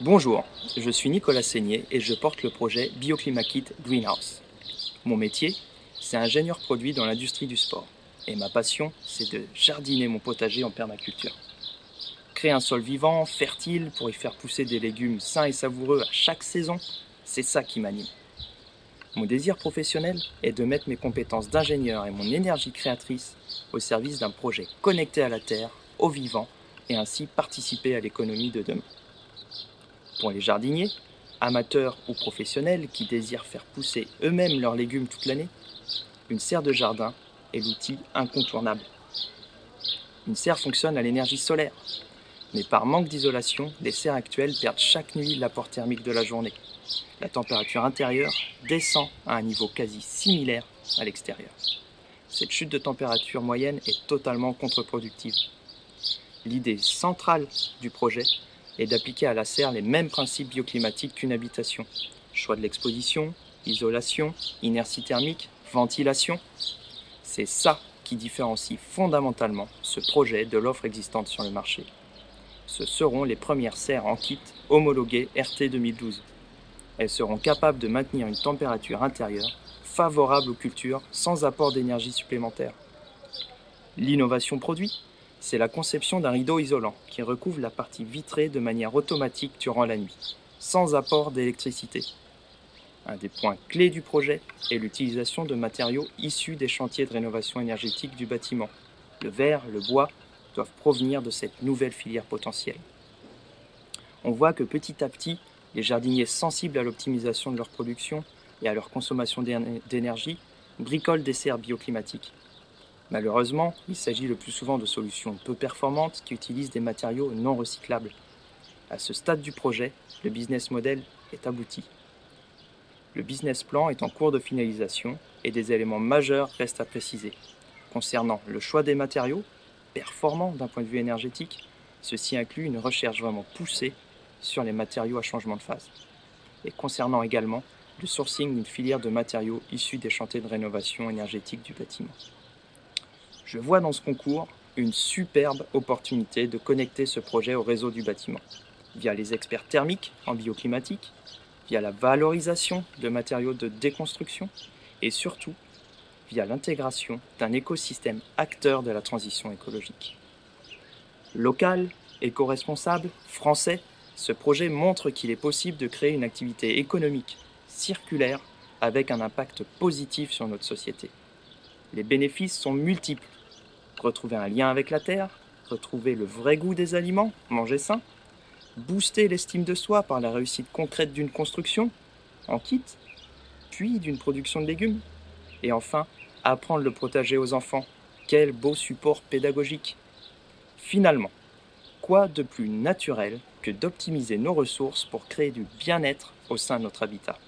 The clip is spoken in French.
Bonjour, je suis Nicolas Seigné et je porte le projet BioClimaKit Greenhouse. Mon métier, c'est ingénieur produit dans l'industrie du sport. Et ma passion, c'est de jardiner mon potager en permaculture. Créer un sol vivant, fertile, pour y faire pousser des légumes sains et savoureux à chaque saison, c'est ça qui m'anime. Mon désir professionnel est de mettre mes compétences d'ingénieur et mon énergie créatrice au service d'un projet connecté à la terre, au vivant, et ainsi participer à l'économie de demain. Pour les jardiniers, amateurs ou professionnels qui désirent faire pousser eux-mêmes leurs légumes toute l'année, une serre de jardin est l'outil incontournable. Une serre fonctionne à l'énergie solaire, mais par manque d'isolation, les serres actuelles perdent chaque nuit l'apport thermique de la journée. La température intérieure descend à un niveau quasi similaire à l'extérieur. Cette chute de température moyenne est totalement contre-productive. L'idée centrale du projet est d'appliquer à la serre les mêmes principes bioclimatiques qu'une habitation. Choix de l'exposition, isolation, inertie thermique, ventilation. C'est ça qui différencie fondamentalement ce projet de l'offre existante sur le marché. Ce seront les premières serres en kit homologuées RT 2012. Elles seront capables de maintenir une température intérieure favorable aux cultures sans apport d'énergie supplémentaire. L'innovation produit, c'est la conception d'un rideau isolant qui recouvre la partie vitrée de manière automatique durant la nuit, sans apport d'électricité. Un des points clés du projet est l'utilisation de matériaux issus des chantiers de rénovation énergétique du bâtiment. Le verre, le bois doivent provenir de cette nouvelle filière potentielle. On voit que petit à petit, les jardiniers sensibles à l'optimisation de leur production et à leur consommation d'énergie bricolent des serres bioclimatiques. Malheureusement, il s'agit le plus souvent de solutions peu performantes qui utilisent des matériaux non recyclables. À ce stade du projet, le business model est abouti. Le business plan est en cours de finalisation et des éléments majeurs restent à préciser. Concernant le choix des matériaux, performants d'un point de vue énergétique, ceci inclut une recherche vraiment poussée sur les matériaux à changement de phase. Et concernant également le sourcing d'une filière de matériaux issus des chantiers de rénovation énergétique du bâtiment. Je vois dans ce concours une superbe opportunité de connecter ce projet au réseau du bâtiment, via les experts thermiques en bioclimatique, via la valorisation de matériaux de déconstruction et surtout via l'intégration d'un écosystème acteur de la transition écologique. Local, éco-responsable, français, ce projet montre qu'il est possible de créer une activité économique circulaire avec un impact positif sur notre société. Les bénéfices sont multiples. Retrouver un lien avec la terre, retrouver le vrai goût des aliments, manger sain, booster l'estime de soi par la réussite concrète d'une construction, en kit, puis d'une production de légumes, et enfin, apprendre le potager aux enfants. Quel beau support pédagogique! Finalement, quoi de plus naturel que d'optimiser nos ressources pour créer du bien-être au sein de notre habitat ?